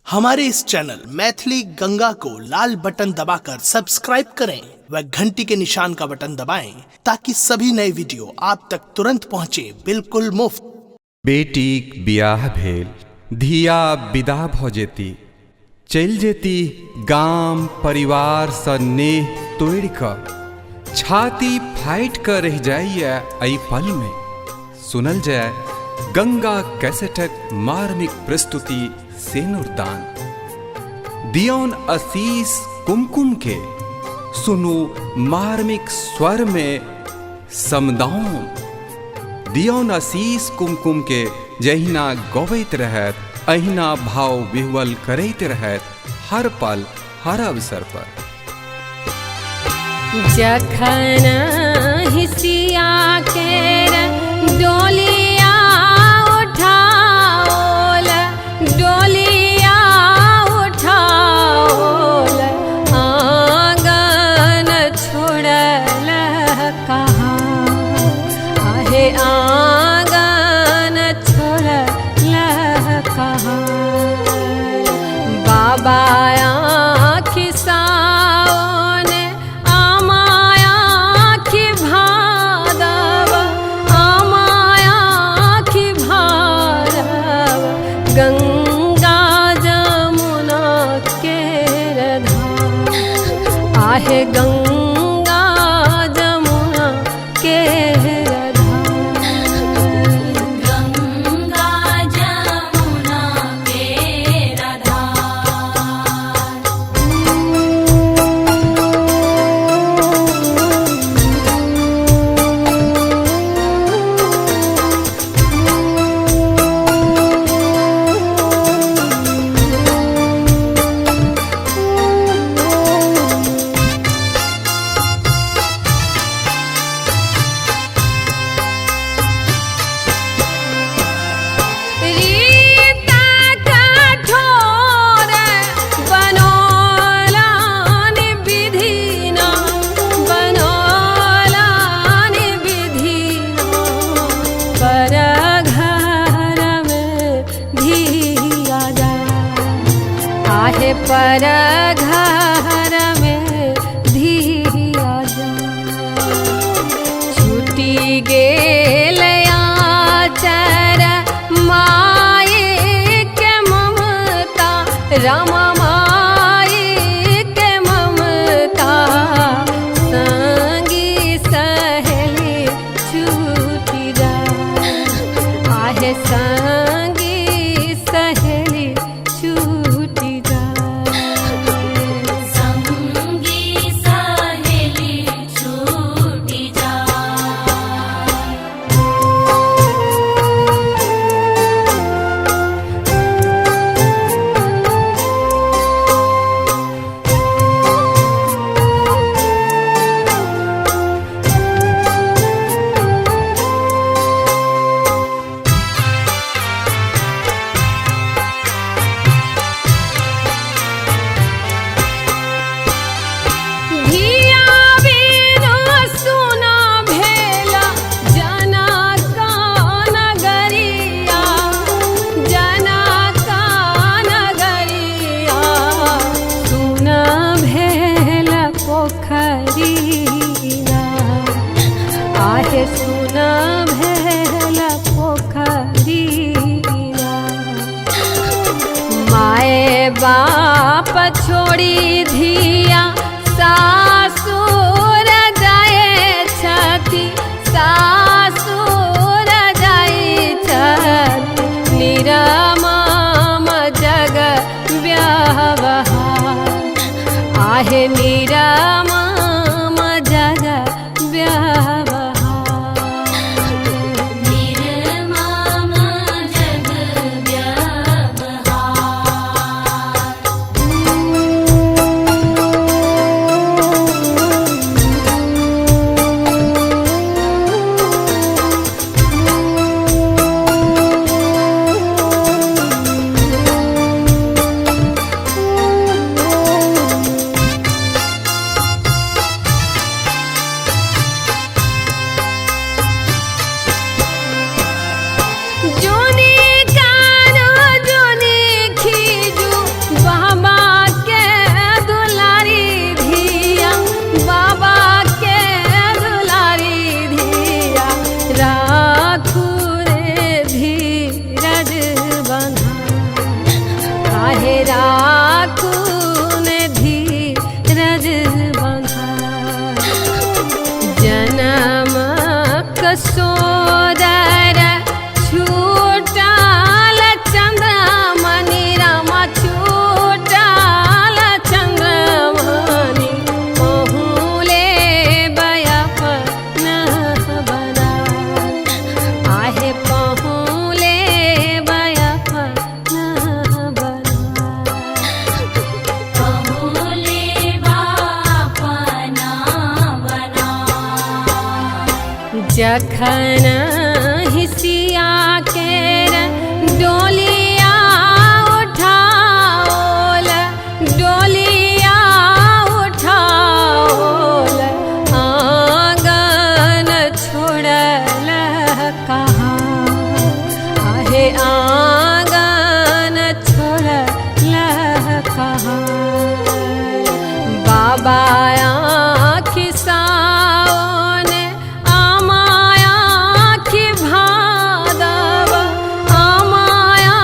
हमारे इस चैनल मैथिली गंगा को लाल बटन दबाकर सब्सक्राइब करें व घंटी के निशान का बटन दबाएं ताकि सभी नए वीडियो आप तक तुरंत पहुंचे बिल्कुल मुफ्त। बेटीक बियाह भेल, धिया विदा भ जेती, चल जेती गाम परिवार स नेह तोड़ क, छाती फाइट कर रह जाइए एहि पल में। सुनल जाय गंगा कैसेटक मार्मिक प्रस्तुति सेनुरदान। दियोन आशीष कुमकुम के, सुनु मार्मिक स्वर में समदाउन। दियोन आशीष कुमकुम के जहिना गवैत रहत, अहिना भाव विह्वल करैत रहत हर पल हर अवसर पर। जखन हिसिया केर डोलिया उठाओल, डोलिया उठाओल, आंगन छोड़ल कहाँ, आहे आंगन छोड़ल कहाँ। बाबा आँखि सावन आमाया आँखि भादव, आमाया आँखि भादव, गंगा जमुना केर धार, आहे गंगा जमुना केर पर घर में धिया जा। छूटी गेल आचर माई के ममता, राम माई के ममता, संगी सहेली छूटी जा, आहे संगी सहेली छूटी जा। आहे सुना भेल पोखरिया, माए बाप छोड़ी धिया सासुर जाए छथि, सासुर जाए छथि, निरमम जग व्यवहार, आहे निरमम जग व्यवहार। आहे राखून धीरज बंधा जन्म कसोदर छूटाल चंद्रमणि रामा छूटाल चंद्रमणि पहुले बयापन बना आहे पहुले बयापन बना पहुले बापना बना जखन हिसिया केर डोलिया उठाओल डोलिया उठाओल आंगन छोड़ल कहा आहे आंगन छोड़ल कहा बाबा आँखि सावन आमाया आँखि भादव आमाया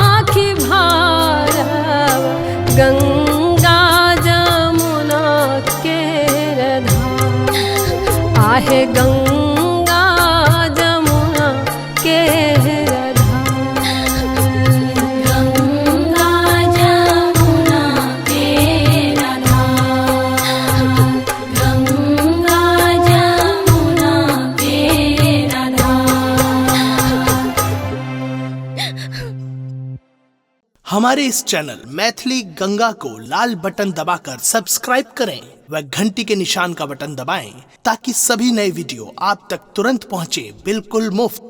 आँखि भादव गंगा जमुना केर धार आहे गंगा जमुना केर धार गंगा जमुना केर धार गंगा जमुना केर धार हमारे इस चैनल मैथिली गंगा को लाल बटन दबाकर सब्सक्राइब करें व घंटी के निशान का बटन दबाएं ताकि सभी नए वीडियो आप तक तुरंत पहुंचे बिल्कुल मुफ्त।